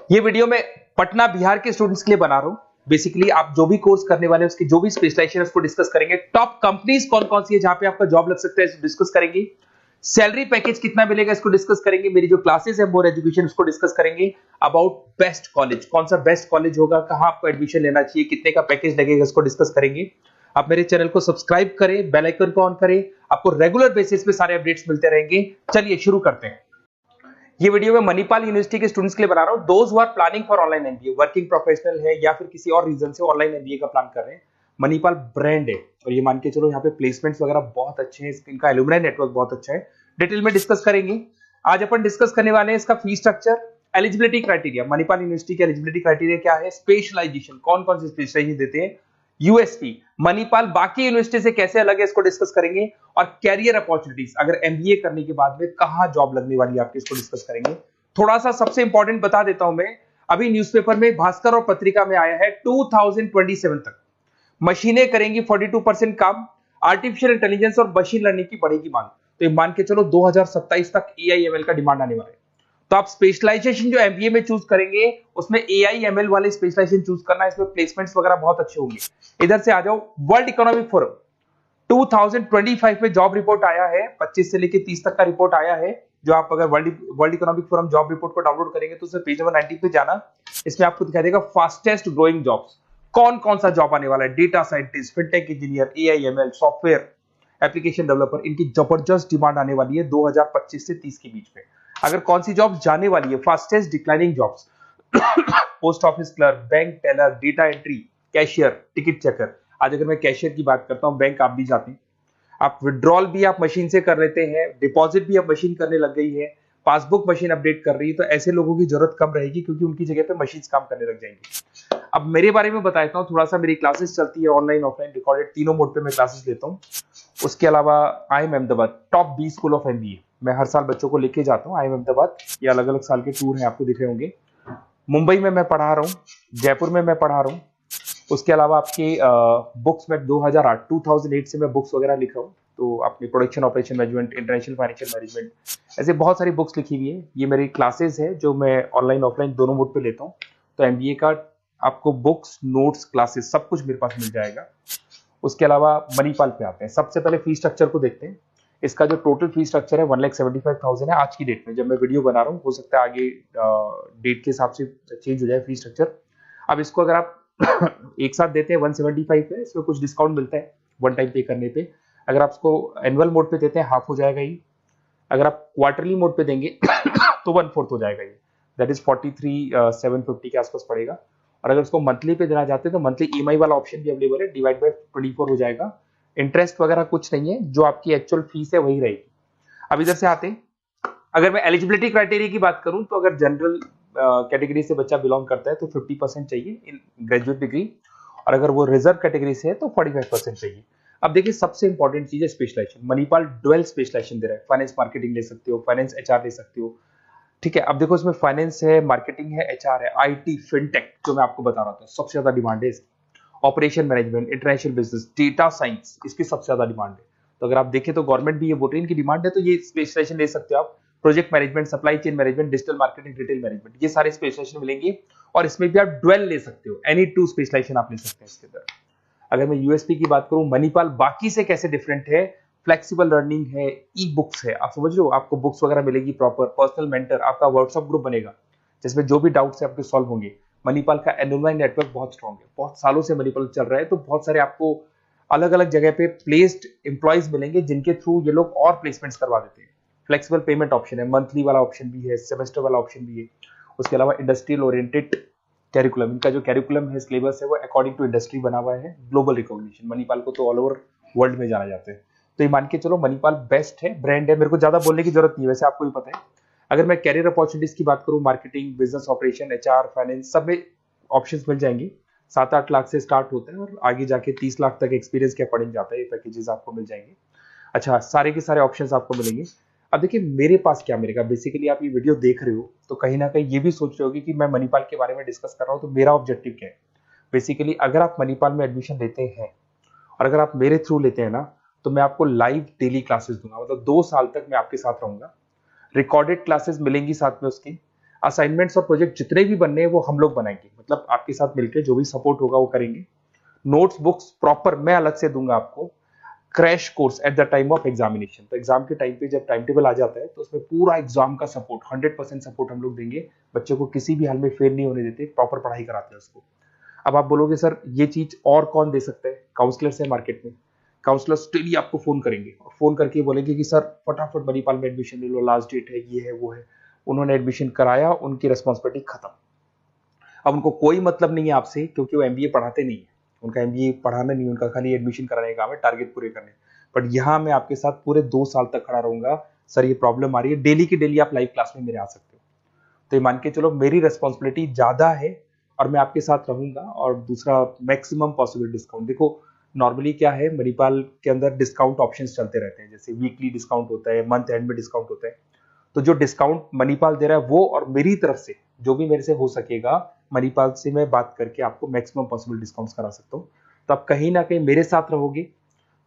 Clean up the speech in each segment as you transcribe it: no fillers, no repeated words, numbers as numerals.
ये वीडियो मैं पटना बिहार के स्टूडेंट्स के लिए बना रहा हूं। बेसिकली आप जो भी कोर्स करने वाले हैं उसकी जो भी स्पेशलाइजेशन है उसको डिस्कस करेंगे। टॉप कंपनीज कौन कौन सी है जहां पे आपका जॉब लग सकता है इसको डिस्कस करेंगे। सैलरी पैकेज कितना मिलेगा इसको डिस्कस करेंगे। मेरी जो क्लासेस है मोर एजुकेशन उसको डिस्कस करेंगे। अबाउट बेस्ट कॉलेज, कौन सा बेस्ट कॉलेज होगा, कहां आपको एडमिशन लेना चाहिए, कितने का पैकेज लगेगा, इसको डिस्कस करेंगे। आप मेरे चैनल को सब्सक्राइब करें, बेल आइकन को ऑन करें, आपको रेगुलर बेसिस पे सारे अपडेट्स मिलते रहेंगे। चलिए शुरू करते हैं। ये वीडियो मैं मणिपाल यूनिवर्सिटी के स्टूडेंट्स के लिए बना रहा हूं। Those who are planning for online MBA, working professional है या फिर किसी और रीजन से ऑनलाइन एमबीए का प्लान कर रहे हैं। मणिपाल ब्रांड है और ये मान के चलो यहाँ पे प्लेसमेंट्स वगैरह बहुत अच्छे हैं, इनका एलुमनाई नेटवर्क बहुत अच्छा है। डिटेल में डिस्कस करेंगे। आज अपन डिस्कस करने वाले हैं इसका fee structure, eligibility criteria, Manipal university के एलिजिबिलिटी क्राइटेरिया क्या है, स्पेशलाइजेशन, कौन कौन सी स्पेशलाइजेशन देते हैं, यूएसपी, मणिपाल बाकी यूनिवर्सिटी से कैसे अलग है इसको डिस्कस करेंगे, और कैरियर अपॉर्चुनिटीज, अगर एमबीए करने के बाद में कहां जॉब लगने वाली है आपकी, इसको डिस्कस करेंगे। थोड़ा सा सबसे इंपॉर्टेंट बता देता हूं मैं, अभी न्यूज़पेपर में, भास्कर और पत्रिका में आया है 2027 तक मशीनें करेंगी 42% काम, आर्टिफिशियल इंटेलिजेंस और मशीन लर्निंग की बढ़ेगी मांग। तो मान के चलो 2027 तक एआईएमएल का डिमांड आने वाला है। तो आप स्पेशलाइजेशन जो एमबीए में चूज करेंगे उसमें एआईएमएल वाले स्पेशलाइजेशन चूज करना है, इसमें प्लेसमेंट्स वगैरह बहुत अच्छे होंगे। इधर से आ जाओ, वर्ल्ड इकोनॉमिक फोरम 2025 में जॉब रिपोर्ट आया है, 25 से लेकर 30 तक का रिपोर्ट आया है। जो आप अगर world economic forum job report को डाउनलोड करेंगे तो उसमें पेज नंबर 90 पे जाना, इसमें आपको दिखाई देगा फास्टेस्ट ग्रोइंग जॉब्स, कौन कौन सा जॉब आने वाला है। Data scientist, fintech engineer, AIML, software application developer, इनकी जबरदस्त डिमांड आने वाली है 2025 से 30 के बीच में। अगर कौन सी जॉब जाने वाली है, fastest declining jobs, post office clerk, bank teller, data entry, cashier, ticket checker. आज अगर मैं कैशियर की बात करता हूं, बैंक आप भी जाते हैं, आप विड्रॉल भी आप मशीन से कर लेते हैं, डिपॉजिट भी अब मशीन करने लग गई है, पासबुक मशीन अपडेट कर रही है, तो ऐसे लोगों की जरूरत कम रहेगी क्योंकि उनकी जगह पे मशीन काम करने लग जाएंगी। अब मेरे बारे में बताता हूँ थोड़ा सा, मेरी क्लासेस चलती है ऑनलाइन ऑफलाइन रिकॉर्डेड, तीनों मोड पे मैं क्लासेस लेता हूँ। उसके अलावा IIM Ahmedabad top 20 school of MBA, मैं हर साल बच्चों को लेके जाता हूँ IIM अहमदाबाद। ये अलग अलग साल के टूर हैं, आपको दिख रहे होंगे। मुंबई में मैं पढ़ा रहा हूँ, जयपुर में मैं पढ़ा रहा हूँ। उसके अलावा आपके बुक्स में 2008 से मैं बुक्स वगैरह लिख रहा हूँ, तो अपनी production operation management, international financial management, ऐसे बहुत सारी बुक्स लिखी हुई है। ये मेरी क्लासेस है जो मैं ऑनलाइन ऑफलाइन दोनों मोड पे लेता हूँ। तो एमबीए का आपको बुक्स, नोट्स, क्लासेस सब कुछ मेरे पास मिल जाएगा। उसके अलावा मणिपाल पे आते हैं। सबसे पहले फी स्ट्रक्चर को देखते हैं। इसका जो टोटल फी स्ट्रक्चर है 1,75,000 है आज की डेट में, जब मैं वीडियो बना रहा हूँ। हो सकता है आगे डेट के हिसाब से चेंज हो जाए फी स्ट्रक्चर। अब इसको अगर आप एक साथ देते हैं 175 पे, इसमें कुछ डिस्काउंट मिलता है वन टाइम पे करने पे। अगर आप इसको एनुअल मोड पे देते हैं हाफ हो जाएगा ये। अगर आप क्वार्टरली मोड पे देंगे तो 1/4 हो जाएगा ये, दैट इज 43,750 के आसपास पड़ेगा। और अगर उसको मंथली पे देना चाहते हैं तो मंथली ईएमआई वाला ऑप्शन भी अवेलेबल है, डिवाइड बाय 24 हो जाएगा। इंटरेस्ट वगैरह कुछ नहीं है, जो आपकी एक्चुअल फीस है वही रहेगी। अब इधर से आते हैं, अगर मैं एलिजिबिलिटी क्राइटेरिया की बात करूं तो अगर जनरल कैटेगरी से बच्चा बिलोंग करता है तो 50% चाहिए इन ग्रेजुएट डिग्री, और अगर वो रिजर्व कैटेगरी से है तो 45% चाहिए। अब देखिए सबसे इंपॉर्टेंट चीज है स्पेशलाइजेशन। मणिपाल डुअल स्पेशलाइजेशन दे रहा है, फाइनेंस मार्केटिंग ले सकते हो, फाइनेंस एचआर ले सकते हो, ठीक है। अब देखो इसमें फाइनेंस है, मार्केटिंग है, एचआर है, आईटी, फिनटेक जो मैं आपको बता रहा था सबसे ज्यादा डिमांड है इसकी, operation management, international business, data science, इसकी सबसे ज्यादा डिमांड है। तो अगर आप देखें तो गवर्नमेंट भी ये बोल रही है इनकी डिमांड है, तो ये स्पेशलाइजेशन ले सकते हो आप। Project management, supply chain management, digital marketing, retail management, ये सारे स्पेशलाइजेशन मिलेंगे। और इसमें भी आप डुअल ले सकते हो, एनी टू स्पेशलाइजेशन आप ले सकते हैं इसके अंदर। अगर मैं यूएसपी की बात करूं, मणिपाल बाकी से कैसे डिफरेंट है, फ्लेक्सिबल लर्निंग है, ई बुक्स है, आप समझ रहे हो, आपको बुक्स वगैरह मिलेगी प्रॉपर, पर्सनल मेंटर, आपका व्हाट्सएप ग्रुप बनेगा जिसमें जो भी डाउट्स है आपके सॉल्व होंगे। मणिपाल का एलुमनाई नेटवर्क बहुत स्ट्रॉन्ग है, बहुत सालों से मणिपाल चल रहा है, तो बहुत सारे आपको अलग अलग जगह पे प्लेस्ड एम्प्लॉयज मिलेंगे जिनके थ्रू ये लोग और प्लेसमेंट्स करवा देते हैं। फ्लेक्सिबल पेमेंट ऑप्शन है, मंथली वाला ऑप्शन भी है, सेमेस्टर वाला ऑप्शन भी है। उसके अलावा इंडस्ट्रियल ओरिएंटेड कैरिकुलम, इनका जो कैरिकुलम है, सिलेबस है, वो अकॉर्डिंग टू इंडस्ट्री बना हुआ है। ग्लोबल रिकॉग्निशन, मणिपाल को तो ऑल ओवर वर्ल्ड में जाना जाता है। तो ये मान के चलो मणिपाल बेस्ट है, ब्रांड है, मेरे को ज्यादा बोलने की जरूरत नहीं है, वैसे आपको भी पता है। अगर मैं कैरियर अपॉर्चुनिटीज की बात करूं, marketing, business operation, HR, finance, सब में ऑप्शंस मिल जाएंगे। 7-8 लाख से स्टार्ट होता है और आगे जाके 30 लाख तक एक्सपीरियंस के अकॉर्डिंग जाता है, ये पैकेजेस आपको मिल जाएंगे। अच्छा, सारे के सारे ऑप्शंस आपको मिलेंगे। अब देखिए मेरे पास क्या मिलेगा, बेसिकली आप ये वीडियो देख रहे हो तो कहीं ना कहीं ये भी सोच रहे होगे कि मैं मणिपाल के बारे में डिस्कस कर रहा हूँ, तो मेरा ऑब्जेक्टिव क्या है। बेसिकली अगर आप मणिपाल में एडमिशन लेते हैं और अगर आप मेरे थ्रू लेते हैं ना, तो मैं आपको लाइव डेली क्लासेस दूंगा, मतलब 2 साल तक मैं आपके साथ रहूंगा। रिकॉर्डेड क्लासेस मिलेंगी साथ में उसकी। असाइनमेंट्स और प्रोजेक्ट जितने भी बनने हैं वो हम लोग बनाएंगे, मतलब आपके साथ मिलकर जो भी सपोर्ट होगा वो करेंगे। नोट्स बुक्स प्रॉपर मैं अलग से दूंगा आपको। Crash course at the time of examination, तो एग्जाम के टाइम पे जब टाइम टेबल आ जाता है तो उसमें पूरा एग्जाम का सपोर्ट 100% सपोर्ट हम लोग देंगे। बच्चे को किसी भी हाल में फेल नहीं होने देते, प्रॉपर पढ़ाई कराते हैं उसको। अब आप बोलोगे सर ये चीज और कौन दे सकता है? काउंसलर्स है मार्केट में, काउंसलर्स डेली आपको फोन करेंगे और फोन करके बोलेंगे कि सर फटाफट मणिपाल में एडमिशन ले लो, लास्ट डेट है, ये है वो है। उन्होंने एडमिशन कराया, उनकी रिस्पॉन्सिबिलिटी खत्म। अब उनको कोई मतलब नहीं है आपसे, क्योंकि वो एमबीए पढ़ाते नहीं है। उनका एमबीए पढ़ाना नहीं, उनका खाली एडमिशन कराने का काम है, टारगेट पूरे करने। बट यहाँ मैं आपके साथ पूरे 2 साल तक खड़ा रहूंगा। सर ये प्रॉब्लम आ रही है, डेली की डेली आप लाइव क्लास में मेरे आ सकते हो। तो ये मान के चलो मेरी रेस्पॉन्सिबिलिटी ज्यादा है और मैं आपके साथ रहूंगा। और दूसरा, मैक्सिमम पॉसिबल डिस्काउंट। देखो नॉर्मली क्या है, मणिपाल के अंदर डिस्काउंट ऑप्शंस चलते रहते हैं, जैसे वीकली डिस्काउंट होता है, मंथ एंड में डिस्काउंट होता है। तो जो डिस्काउंट मणिपाल दे रहा है वो, और मेरी तरफ से जो भी मेरे से हो सकेगा, मणिपाल से मैं बात करके आपको मैक्सिमम पॉसिबल डिस्काउंट्स करा सकता हूँ। तो आप कहीं ना कहीं मेरे साथ रहोगे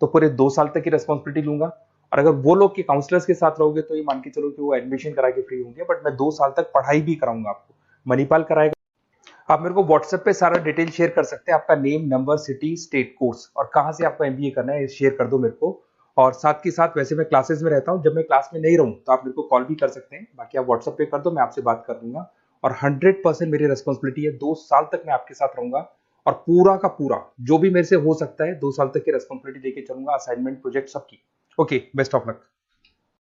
तो पूरे 2 साल तक की रेस्पॉन्सिबिलिटी लूंगा। और अगर वो लोग के काउंसलर्स के साथ रहोगे तो ये मान के चलो कि वो एडमिशन करा के फ्री होंगे, बट मैं 2 साल तक पढ़ाई भी कराऊंगा आपको, मणिपाल कराएगा। आप मेरे को व्हाट्सएप पे सारा डिटेल शेयर कर सकते हैं, आपका name, number, city, state, course और कहाँ से आपको एमबीए करना है शेयर कर दो मेरे को। और साथ के साथ वैसे मैं क्लासेस में रहता हूँ, जब मैं क्लास में नहीं रहूँ तो आप मेरे को कॉल भी कर सकते हैं, बाकी आप व्हाट्सएप पे कर दो, मैं आपसे बात कर दूंगा। और 100% मेरी रेस्पॉन्सिबिलिटी है, 2 साल तक मैं आपके साथ रहूंगा और पूरा का पूरा जो भी मेरे से हो सकता है 2 साल तक की रेस्पॉन्सिबिलिटी लेके चलूंगा, असाइनमेंट, प्रोजेक्ट, सबकी। Okay, best of luck.